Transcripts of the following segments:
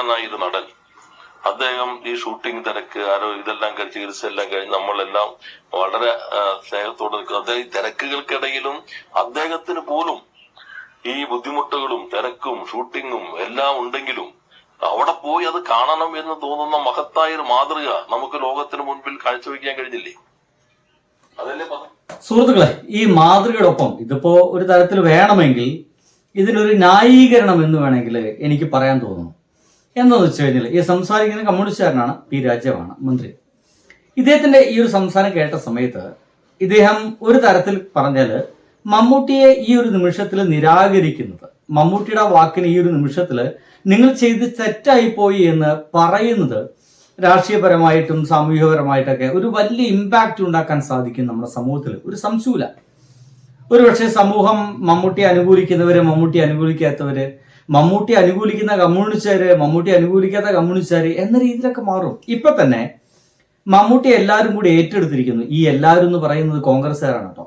മഹാനായ ഒരു നടൻ, അദ്ദേഹം ഈ ഷൂട്ടിംഗ് തിരക്ക് ഇതെല്ലാം ചികിത്സ എല്ലാം കഴിഞ്ഞ് നമ്മളെല്ലാം വളരെ സ്നേഹത്തോടെ നിൽക്കും. അദ്ദേഹം ഈ തിരക്കുകൾക്കിടയിലും അദ്ദേഹത്തിന് പോലും ഈ ബുദ്ധിമുട്ടുകളും തിരക്കും ഷൂട്ടിങ്ങും എല്ലാം ഉണ്ടെങ്കിലും അവിടെ പോയി അത് കാണണം എന്ന് തോന്നുന്ന മഹത്തായ ഒരു മാതൃക നമുക്ക് ലോകത്തിന് മുൻപിൽ കാഴ്ചവെക്കാൻ കഴിഞ്ഞില്ലേ? അതല്ലേ പറഞ്ഞു. സുഹൃത്തുക്കളെ, ഈ മാതൃകയോടൊപ്പം ഇതിപ്പോ ഒരു തരത്തിൽ വേണമെങ്കിൽ ഇതിനൊരു ന്യായീകരണം എന്ന് വേണമെങ്കിൽ എനിക്ക് പറയാൻ തോന്നുന്നു. എന്താണെന്ന് വെച്ച് കഴിഞ്ഞാൽ ഈ സംസാരിക്കുന്ന കമ്മ്യൂണിസ്റ്റുകാരനാണ് പി രാജീവാണ് മന്ത്രി. ഇദ്ദേഹത്തിന്റെ ഈ ഒരു സംസാരം കേട്ട സമയത്ത് ഇദ്ദേഹം ഒരു തരത്തിൽ പറഞ്ഞാൽ മമ്മൂട്ടിയെ ഈ ഒരു നിമിഷത്തിൽ നിരാകരിക്കുന്നത്, മമ്മൂട്ടിയുടെ വാക്കിന് ഈ ഒരു നിമിഷത്തിൽ നിങ്ങൾ ചെയ്ത് തെറ്റായി പോയി എന്ന് പറയുന്നത് രാഷ്ട്രീയപരമായിട്ടും സാമൂഹികപരമായിട്ടൊക്കെ ഒരു വലിയ ഇമ്പാക്റ്റ് ഉണ്ടാക്കാൻ സാധിക്കും നമ്മുടെ സമൂഹത്തിൽ. ഒരു സംശയമില്ല. ഒരുപക്ഷെ സമൂഹം മമ്മൂട്ടിയെ അനുകൂലിക്കുന്നവര്, മമ്മൂട്ടി അനുകൂലിക്കാത്തവര്, മമ്മൂട്ടി അനുകൂലിക്കുന്ന കമ്മ്യൂണിസ്റ്റുകാര്, മമ്മൂട്ടി അനുകൂലിക്കാത്ത കമ്മ്യൂണിസ്റ്റുകാര് എന്ന രീതിയിലൊക്കെ മാറും. ഇപ്പൊ തന്നെ മമ്മൂട്ടി എല്ലാവരും കൂടി ഏറ്റെടുത്തിരിക്കുന്നു. ഈ എല്ലാവരും എന്ന് പറയുന്നത് കോൺഗ്രസ്സുകാരാണ് കേട്ടോ.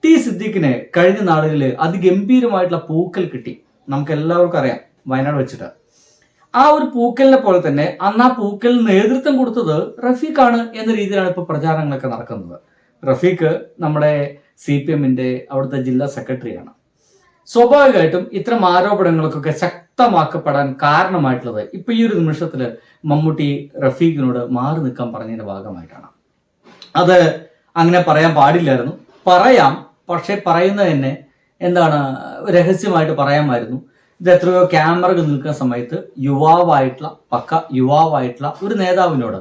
ടി സിദ്ദീഖിന് കഴിഞ്ഞ നാളുകളിൽ അതിഗംഭീരമായിട്ടുള്ള പൂക്കൽ കിട്ടി. നമുക്ക് എല്ലാവർക്കും അറിയാം, വയനാട് വെച്ചിട്ട്. ആ ഒരു പൂക്കലിനെ പോലെ തന്നെ അന്ന് ആ പൂക്കലിന് നേതൃത്വം കൊടുത്തത് റഫീഖാണ് എന്ന രീതിയിലാണ് ഇപ്പൊ പ്രചാരണങ്ങളൊക്കെ നടക്കുന്നത്. റഫീഖ് നമ്മുടെ CPM-ന്റെ അവിടുത്തെ ജില്ലാ സെക്രട്ടറിയാണ്. സ്വാഭാവികമായിട്ടും ഇത്തരം ആരോപണങ്ങൾക്കൊക്കെ ശക്തമാക്കപ്പെടാൻ കാരണമായിട്ടുള്ളത് ഇപ്പൊ ഈ ഒരു നിമിഷത്തില് മമ്മൂട്ടി റഫീഖിനോട് മാറി നിൽക്കാൻ പറഞ്ഞതിന്റെ ഭാഗമായിട്ടാണ്. അത് അങ്ങനെ പറയാൻ പാടില്ലായിരുന്നു. പറയാം, പക്ഷെ പറയുന്നത് തന്നെ എന്താണ്, രഹസ്യമായിട്ട് പറയാമായിരുന്നു. ഇത് എത്രയോ ക്യാമറകൾ നിൽക്കുന്ന സമയത്ത് പക്ക യുവാവായിട്ടുള്ള ഒരു നേതാവിനോട്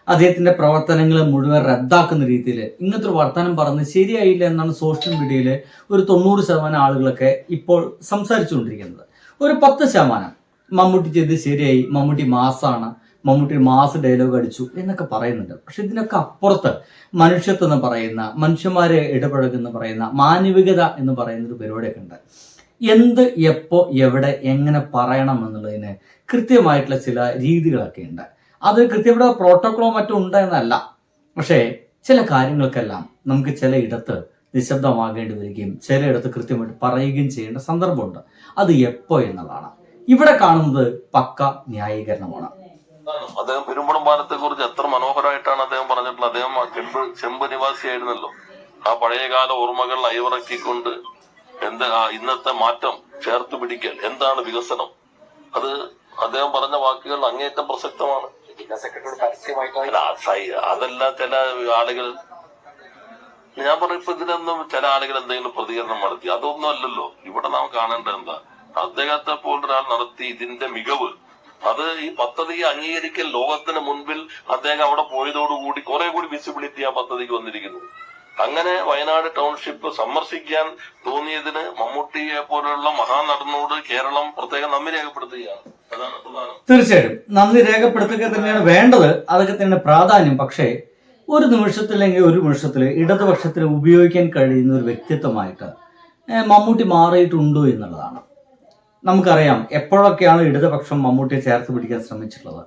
അദ്ദേഹത്തിന്റെ പ്രവർത്തനങ്ങൾ മുഴുവൻ റദ്ദാക്കുന്ന രീതിയിൽ ഇങ്ങനത്തെ ഒരു വർത്തമാനം പറഞ്ഞ് ശരിയായില്ല എന്നാണ് സോഷ്യൽ മീഡിയയിൽ ഒരു 90% ആളുകളൊക്കെ ഇപ്പോൾ സംസാരിച്ചുകൊണ്ടിരിക്കുന്നത്. ഒരു 10% മമ്മൂട്ടി ചെയ്ത് ശരിയായി, മമ്മൂട്ടി മാസാണ്, മമ്മൂട്ടി മാസ് ഡയലോഗ് അടിച്ചു എന്നൊക്കെ പറയുന്നുണ്ട്. പക്ഷെ ഇതിനൊക്കെ അപ്പുറത്ത് മനുഷ്യത്വം എന്ന് പറയുന്ന, മനുഷ്യന്മാരെ ഇടപഴകുന്ന പറയുന്ന, മാനവികത എന്ന് പറയുന്ന ഒരു പരിപാടിയൊക്കെ ഉണ്ട്. എന്ത്, എപ്പോ, എവിടെ, എങ്ങനെ പറയണം എന്നുള്ളതിന് കൃത്യമായിട്ടുള്ള ചില രീതികളൊക്കെ ഉണ്ട്. അത് കൃത്യമായ പ്രോട്ടോക്കോളോ മറ്റോ ഉണ്ട് എന്നല്ല. പക്ഷേ ചില കാര്യങ്ങൾക്കെല്ലാം നമുക്ക് ചിലയിടത്ത് നിശബ്ദമാകേണ്ടി വരികയും ചിലയിടത്ത് കൃത്യമായിട്ട് പറയുകയും ചെയ്യേണ്ട സന്ദർഭമുണ്ട്. അത് എപ്പോ എന്നുള്ളതാണ്. ഇവിടെ കാണുന്നത് പക്ക ന്യായീകരണമാണ്. അദ്ദേഹം പെരുമ്പടം പാലത്തെ കുറിച്ച് എത്ര മനോഹരമായിട്ടാണ് അദ്ദേഹം പറഞ്ഞിട്ടുള്ളത്. അദ്ദേഹം ചെമ്പ് നിവാസിയായിരുന്നല്ലോ. ആ പഴയകാല ഓർമ്മകൾ അയവിറക്കിക്കൊണ്ട് ഇന്നത്തെ മാറ്റം ചേർത്ത് പിടിക്കൽ, എന്താണ് വികസനം, അത് അദ്ദേഹം പറഞ്ഞ വാക്കുകൾ അങ്ങേയറ്റം പ്രസക്തമാണ്. അതെല്ലാം ചില ആളുകൾ, ഞാൻ പറയും, ഇപ്പൊ ഇതിനൊന്നും ചില ആളുകൾ എന്തെങ്കിലും പ്രതികരണം നടത്തി, അതൊന്നും അല്ലല്ലോ ഇവിടെ നാം കാണേണ്ടത്. എന്താ, അദ്ദേഹത്തെ പോലൊരാൾ നടത്തി ഇതിന്റെ മികവ്, അത് ഈ പദ്ധതിയെ അംഗീകരിക്കൽ ലോകത്തിന് മുൻപിൽ അദ്ദേഹം അവിടെ പോയതോടുകൂടി കുറെ കൂടി വിസിബിലിറ്റി ആ പദ്ധതിക്ക് വന്നിരിക്കുന്നു. അങ്ങനെ വയനാട് ടൗൺഷിപ്പ് സന്ദർശിക്കാൻ തോന്നിയതിന് മമ്മൂട്ടിയെ പോലുള്ള മഹാനടനോട് കേരളം പ്രത്യേകം നന്ദി രേഖപ്പെടുത്തുകയാണ്. അതാണ് പ്രധാനം. തീർച്ചയായിട്ടും നന്ദി രേഖപ്പെടുത്തുക തന്നെയാണ് വേണ്ടത്, അതൊക്കെ തന്നെയാണ് പ്രാധാന്യം. പക്ഷേ ഒരു നിമിഷത്തിലെങ്കിൽ ഒരു നിമിഷത്തിൽ ഇടതുപക്ഷത്തിന് ഉപയോഗിക്കാൻ കഴിയുന്ന ഒരു വ്യക്തിത്വമായിട്ട് മമ്മൂട്ടി മാറിയിട്ടുണ്ടോ എന്നുള്ളതാണ്. നമുക്കറിയാം എപ്പോഴൊക്കെയാണ് ഇടതുപക്ഷം മമ്മൂട്ടിയെ ചേർത്ത് പിടിക്കാൻ ശ്രമിച്ചിട്ടുള്ളത്.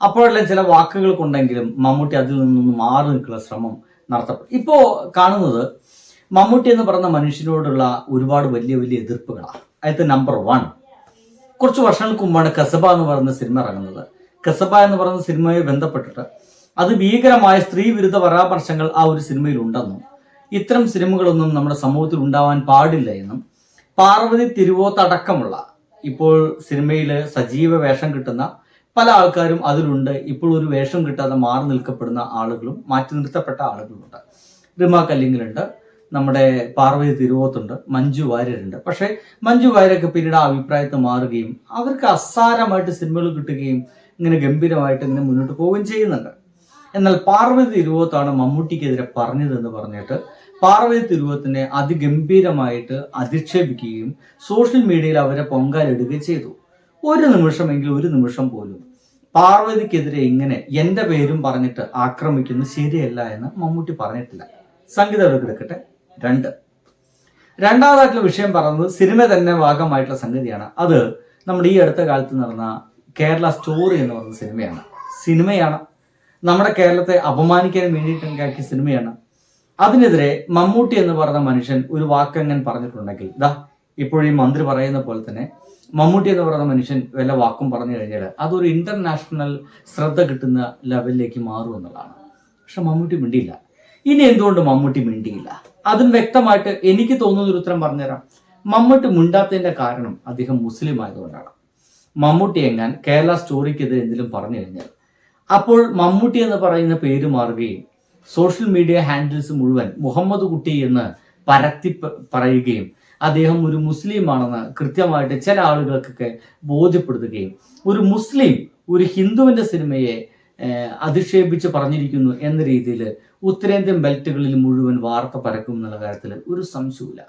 അപ്പോഴെല്ലാം ചില വാക്കുകൾ കൊണ്ടെങ്കിലും മമ്മൂട്ടി അതിൽ നിന്നൊന്ന് മാറി നിൽക്കുന്ന ശ്രമം നടത്തപ്പെടും. ഇപ്പോ കാണുന്നത് മമ്മൂട്ടി എന്ന് പറയുന്ന മനുഷ്യനോടുള്ള ഒരുപാട് വലിയ വലിയ എതിർപ്പുകളാണ്. അതിൽ നമ്പർ 1, കുറച്ച് വർഷങ്ങൾക്ക് മുമ്പാണ് കസബ എന്ന് പറയുന്ന സിനിമ ഇറങ്ങുന്നത്. കസബ എന്ന് പറയുന്ന സിനിമയെ ബന്ധപ്പെട്ടിട്ട് അത് ഭീകരമായ സ്ത്രീ വിരുദ്ധ പരാമർശങ്ങൾ ആ ഒരു സിനിമയിൽ ഉണ്ടെന്നും ഇത്തരം സിനിമകളൊന്നും നമ്മുടെ സമൂഹത്തിൽ ഉണ്ടാവാൻ പാടില്ല എന്നും പാർവതി തിരുവോത്തടക്കമുള്ള ഇപ്പോൾ സിനിമയിൽ സജീവ വേഷം കിട്ടുന്ന പല ആൾക്കാരും അതിലുണ്ട്. ഇപ്പോൾ ഒരു വേഷം കിട്ടാതെ മാറി നിൽക്കപ്പെടുന്ന ആളുകളും മാറ്റി നിർത്തപ്പെട്ട ആളുകളുമുണ്ട്. റിമ കല്ലിങ്ങലുണ്ട്, നമ്മുടെ പാർവതി തിരുവോത്തുണ്ട്, മഞ്ജു വാര്യരുണ്ട്. പക്ഷെ മഞ്ജു വാര്യരൊക്കെ പിന്നീട് ആ അഭിപ്രായത്തിൽ മാറുകയും അവർക്ക് അസാരമായിട്ട് സിനിമകൾ കിട്ടുകയും ഇങ്ങനെ ഗംഭീരമായിട്ട് ഇങ്ങനെ മുന്നോട്ട് പോവുകയും ചെയ്യുന്നുണ്ട്. എന്നാൽ പാർവതി തിരുവോത്താണ് മമ്മൂട്ടിക്കെതിരെ പറഞ്ഞതെന്ന് പറഞ്ഞിട്ട് പാർവതി തിരുവോത്തിനെ അതിഗംഭീരമായിട്ട് അധിക്ഷേപിക്കുകയും സോഷ്യൽ മീഡിയയിൽ അവരെ പൊങ്കാലിടുകയും ചെയ്തു. ഒരു നിമിഷം പോലും പാർവതിക്കെതിരെ ഇങ്ങനെ എന്റെ പേരും പറഞ്ഞിട്ട് ആക്രമിക്കുന്നത് ശരിയല്ല എന്ന് മമ്മൂട്ടി പറഞ്ഞിട്ടില്ല. സംഗീതം എടുക്കട്ടെ. രണ്ടാമതായിട്ടുള്ള വിഷയം പറയുന്നത് സിനിമ തന്നെ ഭാഗമായിട്ടുള്ള സംഗതിയാണ്. അത് നമ്മുടെ ഈ അടുത്ത കാലത്ത് നടന്ന കേരള സ്റ്റോറി എന്ന് പറയുന്ന സിനിമയാണ്. നമ്മുടെ കേരളത്തെ അപമാനിക്കാൻ വേണ്ടിയിട്ടുണ്ടാക്കിയ സിനിമയാണ്. അതിനെതിരെ മമ്മൂട്ടി എന്ന് പറഞ്ഞ മനുഷ്യൻ ഒരു വാക്കങ്ങനെ പറഞ്ഞിട്ടുണ്ടെങ്കിൽ ഇപ്പോഴും ഈ മന്ത്രി പറയുന്ന പോലെ തന്നെ മമ്മൂട്ടി എന്ന് പറയുന്ന മനുഷ്യൻ വല്ല വാക്കും പറഞ്ഞു കഴിഞ്ഞാൽ അതൊരു ഇന്റർനാഷണൽ ശ്രദ്ധ കിട്ടുന്ന ലെവലിലേക്ക് മാറും എന്നുള്ളതാണ്. പക്ഷെ മമ്മൂട്ടി മിണ്ടിയില്ല. ഇനി എന്തുകൊണ്ട് മമ്മൂട്ടി മിണ്ടിയില്ല? അതും വ്യക്തമായിട്ട് എനിക്ക് തോന്നുന്ന ഒരു ഉത്തരം പറഞ്ഞുതരാം. മമ്മൂട്ടി മിണ്ടാത്തതിന്റെ കാരണം അദ്ദേഹം മുസ്ലിം ആയതുകൊണ്ടാണ്. മമ്മൂട്ടി എങ്ങാൻ കേരള സ്റ്റോറിക്കെതിരെ എന്തെങ്കിലും പറഞ്ഞു കഴിഞ്ഞാൽ അപ്പോൾ മമ്മൂട്ടി എന്ന് പറയുന്ന പേര് മാറുകയും സോഷ്യൽ മീഡിയ ഹാൻഡിൽസ് മുഴുവൻ മുഹമ്മദ് കുട്ടി എന്ന് പരത്തി പറയുകയും അദ്ദേഹം ഒരു മുസ്ലിമാണെന്ന് കൃത്യമായിട്ട് ചില ആളുകൾക്കൊക്കെ ബോധ്യപ്പെടുത്തുകയും ഒരു മുസ്ലിം ഒരു ഹിന്ദുവിന്റെ സിനിമയെ അധിക്ഷേപിച്ച് പറഞ്ഞിരിക്കുന്നു എന്ന രീതിയിൽ ഉത്തരേന്ത്യൻ ബെൽറ്റുകളിൽ മുഴുവൻ വാർത്ത പരക്കും എന്നുള്ള കാര്യത്തിൽ ഒരു സംശയമില്ല.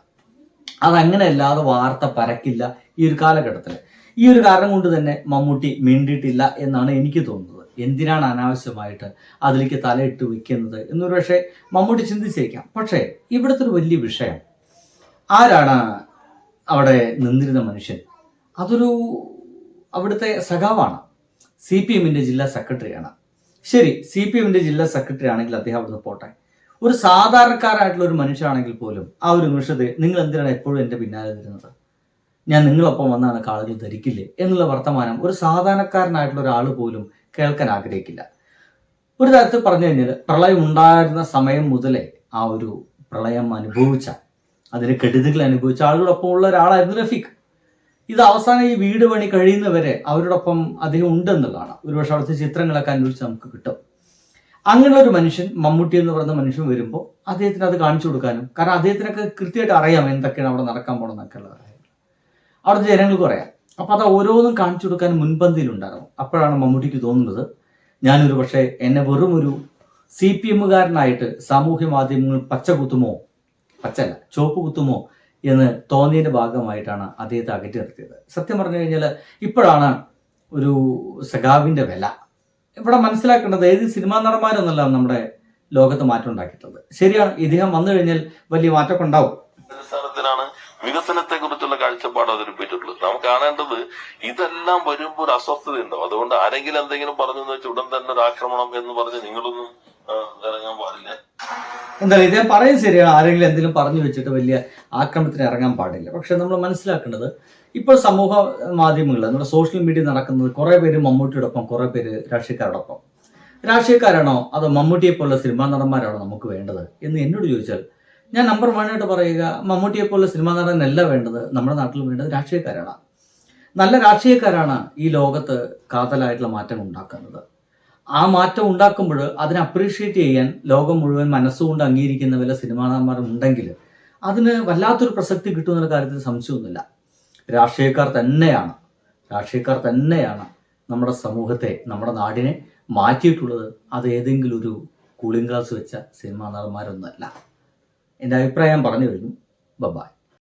അതങ്ങനെ അല്ലാതെ വാർത്ത പരക്കില്ല ഈ ഒരു കാലഘട്ടത്തിൽ. ഈ ഒരു കാരണം കൊണ്ട് തന്നെ മമ്മൂട്ടി മിണ്ടിയിട്ടില്ല എന്നാണ് എനിക്ക് തോന്നുന്നത്. എന്തിനാണ് അനാവശ്യമായിട്ട് അതിലേക്ക് തലയിട്ട് വെക്കുന്നത് എന്നൊരു പക്ഷേ മമ്മൂട്ടി ചിന്തിച്ചേക്കാം. പക്ഷേ ഇവിടുത്തെ ഒരു വലിയ വിഷയം, ആരാണ് അവിടെ നിന്നിരുന്ന മനുഷ്യൻ? അതൊരു അവിടുത്തെ സഖാവാണ്, CPM-ന്റെ ജില്ലാ സെക്രട്ടറിയാണ്. ശരി, CPM-ന്റെ ജില്ലാ സെക്രട്ടറി ആണെങ്കിൽ അദ്ദേഹം അവിടുന്ന് പോട്ടെ. ഒരു സാധാരണക്കാരായിട്ടുള്ള ഒരു മനുഷ്യനാണെങ്കിൽ പോലും ആ ഒരു നിമിഷത്തെ നിങ്ങൾ എന്തിനാണ് എപ്പോഴും എൻ്റെ പിന്നാലെ വരുന്നത്, ഞാൻ നിങ്ങളൊപ്പം വന്നാണ് ആളുകൾ ധരിക്കില്ലേ എന്നുള്ള വർത്തമാനം ഒരു സാധാരണക്കാരനായിട്ടുള്ള ഒരാൾ പോലും കേൾക്കാൻ ആഗ്രഹിക്കില്ല. ഒരു തരത്തിൽ പറഞ്ഞു കഴിഞ്ഞാൽ പ്രളയം ഉണ്ടായിരുന്ന സമയം മുതലേ ആ ഒരു പ്രളയം അനുഭവിച്ച, അതിന് കെടുതികൾ അനുഭവിച്ച ആളുകളോടൊപ്പം ഉള്ള ഒരാളായിരുന്നു റഫീഖ്. ഇത് അവസാനം ഈ വീട് പണി കഴിയുന്നവരെ അവരോടൊപ്പം അദ്ദേഹം ഉണ്ടെന്നുള്ളതാണ്. ഒരുപക്ഷെ അവിടുത്തെ ചിത്രങ്ങളൊക്കെ അന്വേഷിച്ച് നമുക്ക് കിട്ടും. അങ്ങനെയുള്ള ഒരു മനുഷ്യൻ, മമ്മൂട്ടി എന്ന് പറയുന്ന മനുഷ്യൻ വരുമ്പോൾ അദ്ദേഹത്തിന് അത് കാണിച്ചു കൊടുക്കാനും, കാരണം അദ്ദേഹത്തിനൊക്കെ കൃത്യമായിട്ട് അറിയാം എന്തൊക്കെയാണ് അവിടെ നടക്കാൻ പോകണമെന്നൊക്കെ ഉള്ളത് അവിടുത്തെ ജനങ്ങൾക്ക് പറയാം. അപ്പം അത് ഓരോന്നും കാണിച്ചു കൊടുക്കാൻ മുൻപന്തിയിലുണ്ടാകും. അപ്പോഴാണ് മമ്മൂട്ടിക്ക് തോന്നുന്നത് ഞാനൊരു പക്ഷേ എന്നെ വെറും ഒരു CPM-കാരനായിട്ട് സാമൂഹ്യ മാധ്യമങ്ങൾ പച്ചല്ല ചുവപ്പ് കുത്തുമോ എന്ന് തോന്നിയതിൻ്റെ ഭാഗമായിട്ടാണ് അദ്ദേഹത്തെ അകറ്റി നിർത്തിയത്. സത്യം പറഞ്ഞു കഴിഞ്ഞാൽ ഇപ്പോഴാണ് ഒരു സഖാവിൻ്റെ വില ഇവിടെ മനസ്സിലാക്കേണ്ടത്. ഏത് സിനിമാ നടന്മാരൊന്നല്ല നമ്മുടെ ലോകത്ത് മാറ്റം ഉണ്ടാക്കിയിട്ടുള്ളത്. ശരിയാണ്, ഇദ്ദേഹം വന്നു കഴിഞ്ഞാൽ വലിയ മാറ്റമൊക്കെ ഉണ്ടാവും. അടിസ്ഥാനത്തിലാണ് വികസനത്തെ കുറിച്ചുള്ള കാഴ്ചപ്പാട് അവതരിപ്പിച്ചിട്ടുള്ളത്. നാം കാണേണ്ടത് ഇതെല്ലാം വരുമ്പോൾ ഒരു അസ്വസ്ഥത ഉണ്ടാവും. അതുകൊണ്ട് ആരെങ്കിലും എന്തെങ്കിലും പറഞ്ഞു വെച്ച് ഉടൻ തന്നെ ഒരു ആക്രമണം എന്ന് പറഞ്ഞ് നിങ്ങളൊന്നും ഇറങ്ങാൻ പാടില്ല. എന്തായാലും ഇദ്ദേഹം പറയുന്നത് ശരിയാണ്, ആരെങ്കിലും എന്തെങ്കിലും പറഞ്ഞു വെച്ചിട്ട് വലിയ ആക്രമണത്തിന് ഇറങ്ങാൻ പാടില്ല. പക്ഷെ നമ്മൾ മനസ്സിലാക്കേണ്ടത് ഇപ്പോൾ സമൂഹ മാധ്യമങ്ങൾ, നമ്മുടെ സോഷ്യൽ മീഡിയ നടക്കുന്നത് കുറേ പേര് മമ്മൂട്ടിയോടൊപ്പം, കുറേ പേര് രാഷ്ട്രീയക്കാരോടൊപ്പം. രാഷ്ട്രീയക്കാരാണോ അതോ മമ്മൂട്ടിയെ പോലുള്ള സിനിമാ നടന്മാരാണോ നമുക്ക് വേണ്ടത് എന്ന് എന്നോട് ചോദിച്ചാൽ ഞാൻ നമ്പർ 1 ആയിട്ട് പറയുക, മമ്മൂട്ടിയെ പോലുള്ള സിനിമാ നടനല്ല വേണ്ടത്. നമ്മുടെ നാട്ടിൽ വേണ്ടത് രാഷ്ട്രീയക്കാരാണ്. നല്ല രാഷ്ട്രീയക്കാരാണ് ഈ ലോകത്ത് കാതലായിട്ടുള്ള മാറ്റം ഉണ്ടാക്കുന്നത്. ആ മാറ്റം ഉണ്ടാക്കുമ്പോൾ അതിനെ അപ്രീഷിയേറ്റ് ചെയ്യാൻ ലോകം മുഴുവൻ മനസ്സുകൊണ്ട് അംഗീകരിക്കുന്ന വല്ല സിനിമാ നടന്മാരും ഉണ്ടെങ്കിൽ അതിന് വല്ലാത്തൊരു പ്രസക്തി കിട്ടുമെന്നുള്ള കാര്യത്തിൽ സംശയമൊന്നുമില്ല. രാഷ്ട്രീയക്കാർ തന്നെയാണ് നമ്മുടെ സമൂഹത്തെ, നമ്മുടെ നാടിനെ മാറ്റിയിട്ടുള്ളത്. അത് ഏതെങ്കിലും ഒരു കൂളിംഗ് ഗ്ലാസ് വെച്ച സിനിമാ നടന്മാരൊന്നുമല്ല. എൻ്റെ അഭിപ്രായം പറഞ്ഞു കഴിഞ്ഞു. ബൈ.